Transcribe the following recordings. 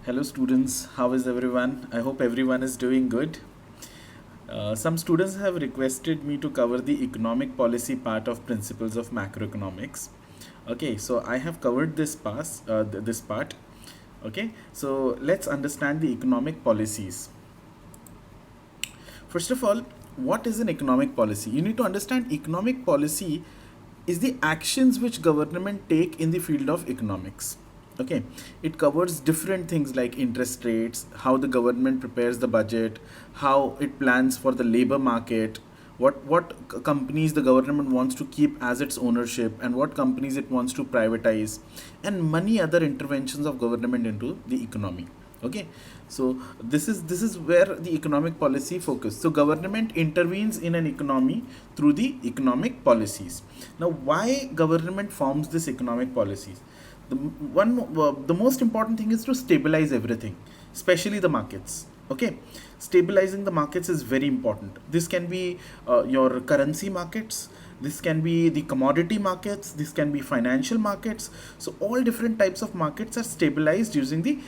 Hello students, how is everyone? I hope everyone is doing good. Some students have requested me to cover the economic policy part of principles of macroeconomics. Okay, so I have covered this part. Okay, so let's understand the economic policies. First of all, what is an economic policy? You need to understand economic policy is the actions which government take in the field of economics. Okay, it covers different things like interest rates, how the government prepares the budget, how it plans for the labor market, what companies the government wants to keep as its ownership and what companies it wants to privatize, and many other interventions of government into the economy. Okay, so this is where the economic policy focus. So government intervenes in an economy through the economic policies. Now, why government forms this economic policies? The most important thing is to stabilize everything, especially the markets. Okay, stabilizing the markets is very important. This can be your currency markets, this can be the commodity markets, this can be financial markets. So all different types of markets are stabilized using the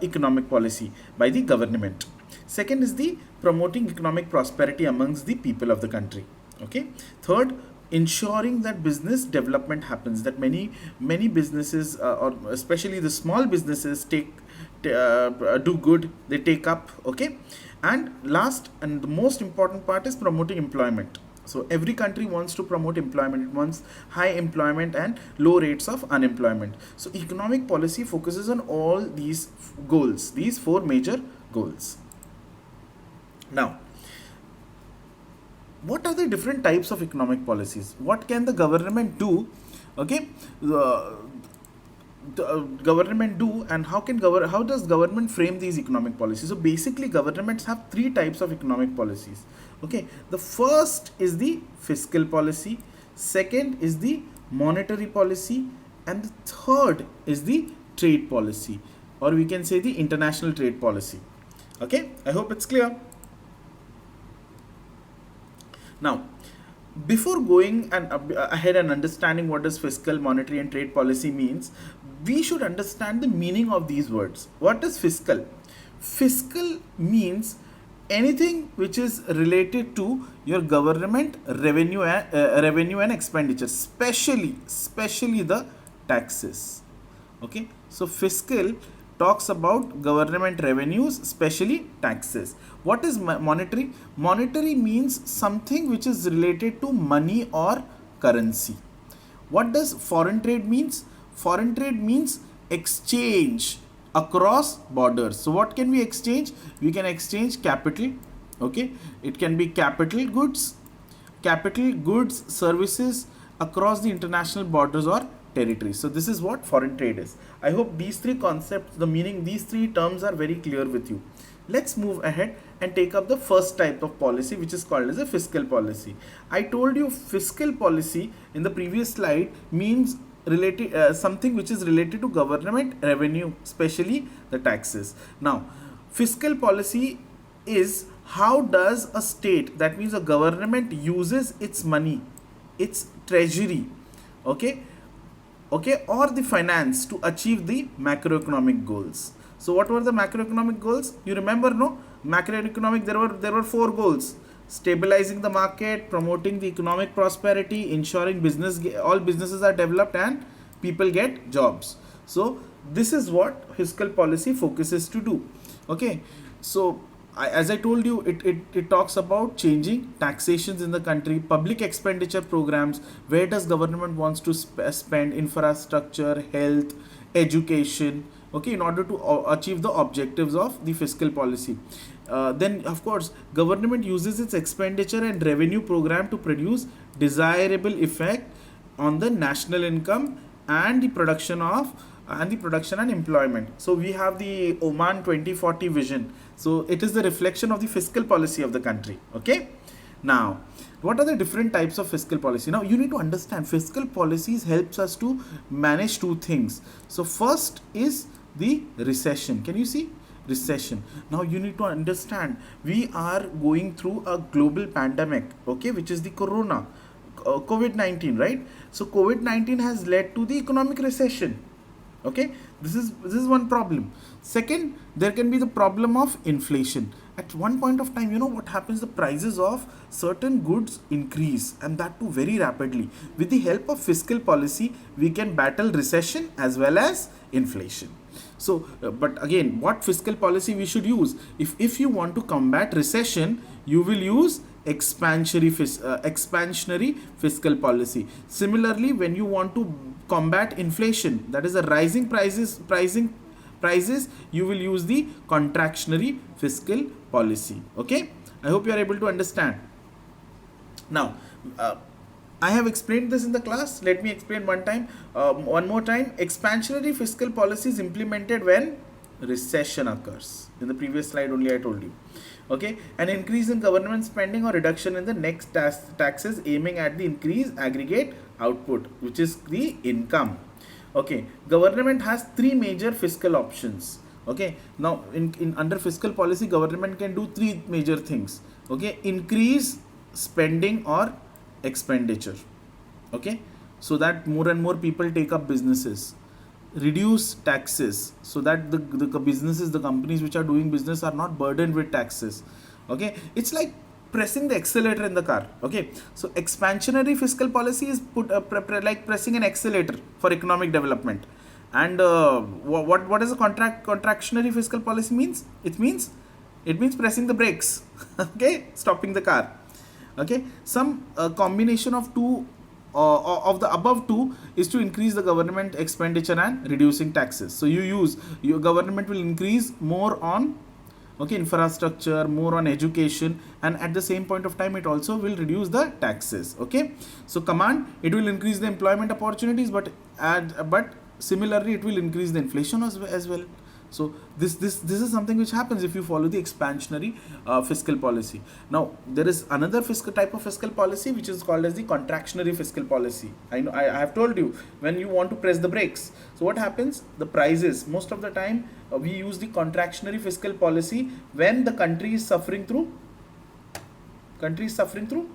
economic policy by the government. Second is the promoting economic prosperity amongst the people of the country. Okay, third, ensuring that business development happens, that many businesses or especially the small businesses do good, they take up. Okay, and last and the most important part is promoting employment. So every country wants to promote employment, it wants high employment and low rates of unemployment. So economic policy focuses on all these goals, these four major goals. Now, what are the different types of economic policies? What can the government do? Okay, the government do, and how does government frame these economic policies? So basically governments have three types of economic policies. Okay, the first is the fiscal policy, second is the monetary policy, and the third is the trade policy, or we can say the international trade policy. Okay, I hope it's clear. Now, before going and ahead and understanding what does fiscal, monetary, and trade policy means, we should understand the meaning of these words. What is fiscal? Fiscal means anything which is related to your government revenue and expenditure, especially the taxes. Okay, so fiscal talks about government revenues, especially taxes. What is monetary? Monetary means something which is related to money or currency. What does foreign trade means? Foreign trade means exchange across borders. So what can we exchange? We can exchange capital. Okay, it can be capital goods, services across the international borders or territories. So this is what foreign trade is. I hope these three concepts, the meaning, these three terms are very clear with you. Let's move ahead and take up the first type of policy, which is called as a fiscal policy. I told you fiscal policy in the previous slide means related something which is related to government revenue, especially the taxes. Now, fiscal policy is how does a state, that means a government, uses its money, its treasury, okay, or the finance to achieve the macroeconomic goals. So what were the macroeconomic goals? You remember, no? Macroeconomic, there were four goals: stabilizing the market, promoting the economic prosperity, ensuring all businesses are developed and people get jobs. So this is what fiscal policy focuses to do. Okay, so as I told you, it talks about changing taxations in the country, public expenditure programs, where does government wants to spend infrastructure, health, education, okay, in order to achieve the objectives of the fiscal policy. Then of course government uses its expenditure and revenue program to produce desirable effect on the national income and the production and employment. So we have the Oman 2040 vision. So it is the reflection of the fiscal policy of the country. Okay, now what are the different types of fiscal policy? Now you need to understand fiscal policies helps us to manage two things. So first is the recession. Can you see recession? Now you need to understand we are going through a global pandemic, okay, which is the COVID-19, right? So COVID-19 has led to the economic recession. Okay, this is one problem. Second, there can be the problem of inflation. At one point of time, you know what happens, the prices of certain goods increase, and that too very rapidly. With the help of fiscal policy, we can battle recession as well as inflation. So but again, what fiscal policy we should use? If you want to combat recession, you will use expansionary fiscal policy. Similarly, when you want to combat inflation, that is the rising prices, you will use the contractionary fiscal policy. Okay, I hope you are able to understand. Now, I have explained this in the class. Let me explain one more time. Expansionary fiscal policy is implemented when recession occurs. In the previous slide only I told you. Okay, an increase in government spending or reduction in the next taxes aiming at the increased aggregate output, which is the income. Okay, government has three major fiscal options. Okay, now in under fiscal policy, government can do three major things. Okay, increase spending or expenditure. Okay, so that more and more people take up businesses. Reduce taxes, so that the businesses, the companies which are doing business are not burdened with taxes. Okay, it's like pressing the accelerator in the car. Okay, so expansionary fiscal policy is like pressing an accelerator for economic development. And what is a contractionary fiscal policy means? It means pressing the brakes. Okay, stopping the car. Okay, some combination of two of the above two is to increase the government expenditure and reducing taxes. So your government will increase more on, okay, infrastructure, more on education, and at the same point of time it also will reduce the taxes. Okay, so command, it will increase the employment opportunities, but similarly it will increase the inflation as well. So this is something which happens if you follow the expansionary fiscal policy. Now there is another type of fiscal policy which is called as the contractionary fiscal policy. I have told you, when you want to press the brakes, so what happens, the prices most of the time we use the contractionary fiscal policy when the country is suffering through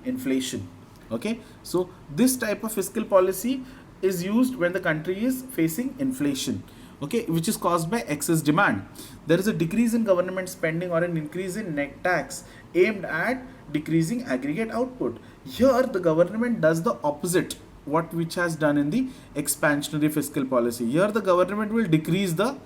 inflation. Okay, so this type of fiscal policy is used when the country is facing inflation. Okay, which is caused by excess demand. There is a decrease in government spending or an increase in net tax aimed at decreasing aggregate output. Here the government does the opposite, which has done in the expansionary fiscal policy. Here the government will decrease the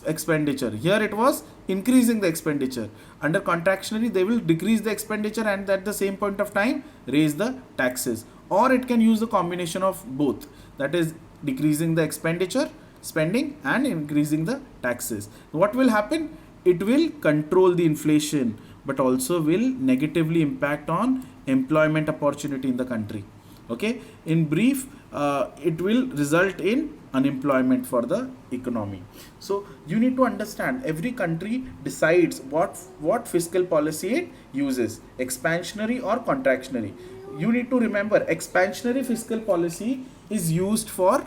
expenditure. Here it was increasing the expenditure. Under contractionary, they will decrease the expenditure and at the same point of time raise the taxes. Or it can use the combination of both, that is decreasing the spending and increasing the taxes. What will happen? It will control the inflation, but also will negatively impact on employment opportunity in the country. Okay, in brief, it will result in unemployment for the economy. So you need to understand, every country decides what fiscal policy it uses, expansionary or contractionary. You need to remember, expansionary fiscal policy is used for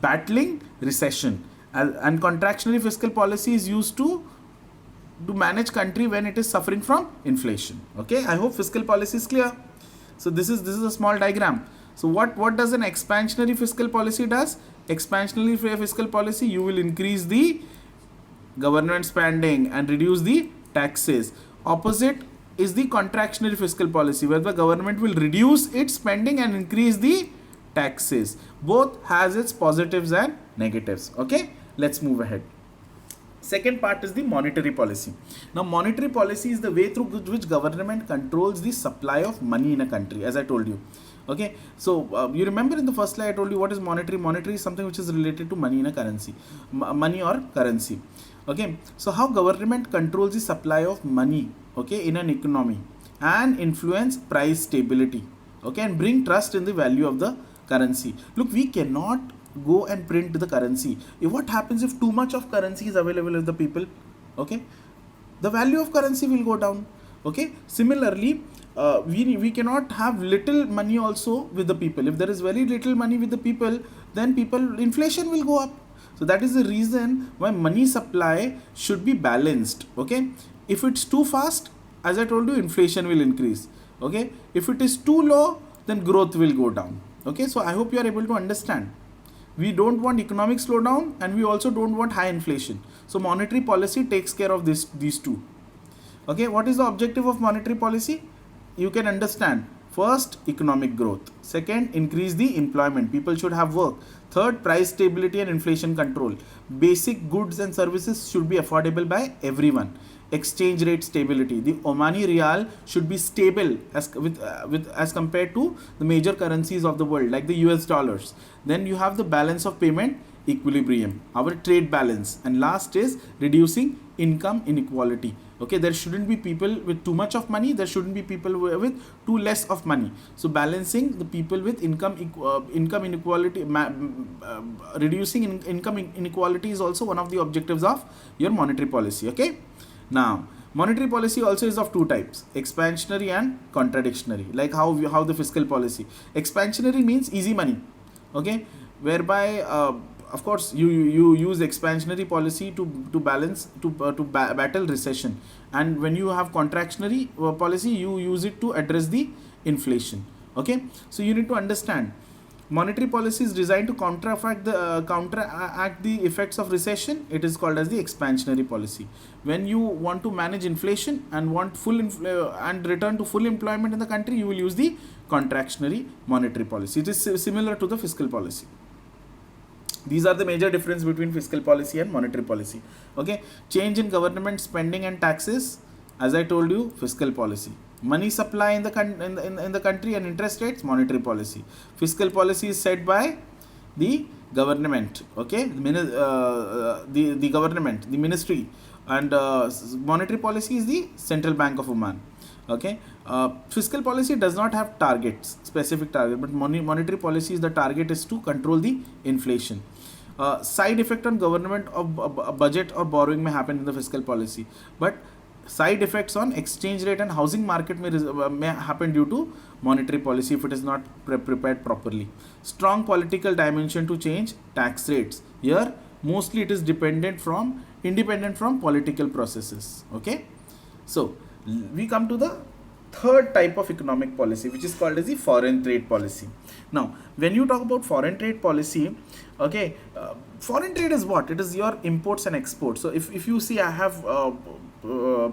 battling recession, and contractionary fiscal policy is used to manage country when it is suffering from inflation. Okay, I hope fiscal policy is clear. So this is a small diagram. So what does an expansionary fiscal policy does? Expansionary fiscal policy, you will increase the government spending and reduce the taxes. Opposite is the contractionary fiscal policy, where the government will reduce its spending and increase the taxes. Both has its positives and negatives. Okay, let's move ahead. Second part is the monetary policy. Now monetary policy is the way through which government controls the supply of money in a country, as I told you. Okay, so you remember in the first slide I told you what is monetary. Monetary is something which is related to money in a currency, money or currency. Okay, so how government controls the supply of money, okay, in an economy and influence price stability, okay, and bring trust in the value of the currency. Look, we cannot go and print the currency. What happens if too much of currency is available with the people? Okay, the value of currency will go down. Okay, similarly, we cannot have little money also with the people. If there is very little money with the people, then inflation will go up. So that is the reason why money supply should be balanced. Okay, if it's too fast, as I told you, inflation will increase. Okay, if it is too low, then growth will go down. Okay, so I hope you are able to understand. We don't want economic slowdown, and we also don't want high inflation. So monetary policy takes care of these two. Okay, what is the objective of monetary policy? You can understand. First, economic growth. Second, increase the employment. People should have work. Third, price stability and inflation control. Basic goods and services should be affordable by everyone. Exchange rate stability. The Omani Rial should be stable as compared to the major currencies of the world, like the US dollars. Then you have the balance of payment equilibrium, our trade balance. And last is reducing income inequality. Okay, there shouldn't be people with too much of money, there shouldn't be people with too less of money. So balancing the people with income inequality, reducing income inequality is also one of the objectives of your monetary policy. Okay, now monetary policy also is of two types: expansionary and contradictionary. Like how the fiscal policy. Expansionary means easy money, okay, whereby of course you use expansionary policy to balance to battle recession, and when you have contractionary policy, you use it to address the inflation. Okay, so you need to understand monetary policy is designed to counteract the effects of recession. It is called as the expansionary policy. When you want to manage inflation and want and return to full employment in the country, you will use the contractionary monetary policy. It is similar to the fiscal policy. These are the major difference between fiscal policy and monetary policy. Okay, change in government spending and taxes, as I told you, fiscal policy. Money supply in the country and interest rates, monetary policy. Fiscal policy is set by the government. Okay, the government, the ministry, and monetary policy is the Central Bank of Oman. Okay, fiscal policy does not have targets, specific target, but monetary policy is the target is to control the inflation. Side effect on government of budget or borrowing may happen in the fiscal policy, but side effects on exchange rate and housing market may happen due to monetary policy if it is not prepared properly. Strong political dimension to change tax rates. Here mostly it is independent from political processes. Okay, so we come to the third type of economic policy, which is called as the foreign trade policy. Now when you talk about foreign trade policy, okay, foreign trade is what? It is your imports and exports. So if you see, I have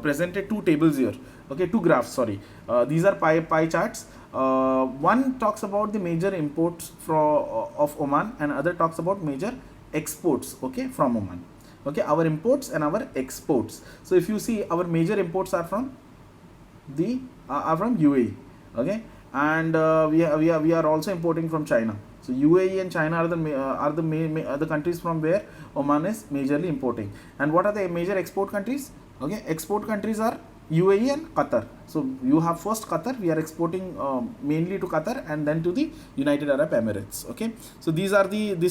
presented two tables here, okay, two graphs, sorry. These are pie charts. One talks about the major imports of Oman, and other talks about major exports, okay, from Oman. Okay, our imports and our exports. So if you see, our major imports are from UAE, okay, and we are also importing from China. So UAE and China are the countries from where Oman is majorly importing. And what are the major export countries? Okay, export countries are UAE and Qatar. So you have first Qatar. We are exporting mainly to Qatar and then to the United Arab Emirates. Okay, so this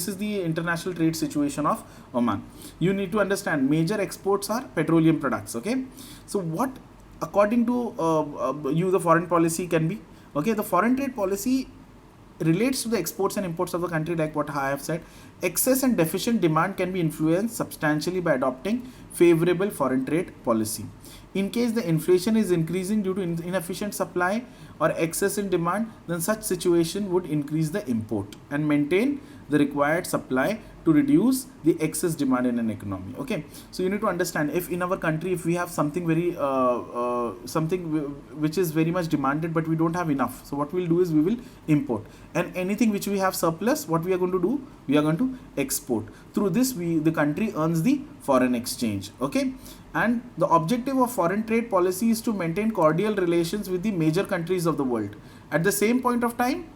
is the international trade situation of Oman. You need to understand major exports are petroleum products. Okay, so what according to the foreign policy can be? Okay, the foreign trade policy relates to the exports and imports of the country, like what I have said. Excess and deficient demand can be influenced substantially by adopting favorable foreign trade policy. In case the inflation is increasing due to inefficient supply or excess in demand, then such situation would increase the import and maintain the required supply to reduce the excess demand in an economy. Okay, so you need to understand, if in our country, if we have something which is very much demanded but we don't have enough, so what we'll do is we will import, and anything which we have surplus, what we are going to do, we are going to export. Through this, the country earns the foreign exchange. Okay, and the objective of foreign trade policy is to maintain cordial relations with the major countries of the world. At the same point of time,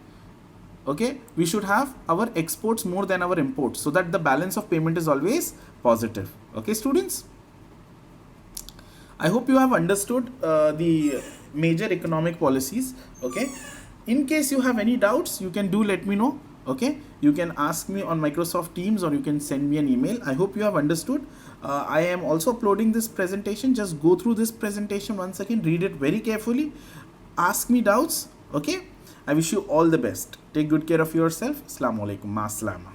okay, we should have our exports more than our imports, so that the balance of payment is always positive. Okay, students, I hope you have understood the major economic policies. Okay, in case you have any doubts, you can let me know. Okay, you can ask me on Microsoft Teams, or you can send me an email. I hope you have understood. I am also uploading this presentation. Just go through this presentation once again, read it very carefully, ask me doubts. Okay, I wish you all the best. Take good care of yourself. Assalamu alaikum. Ma salama.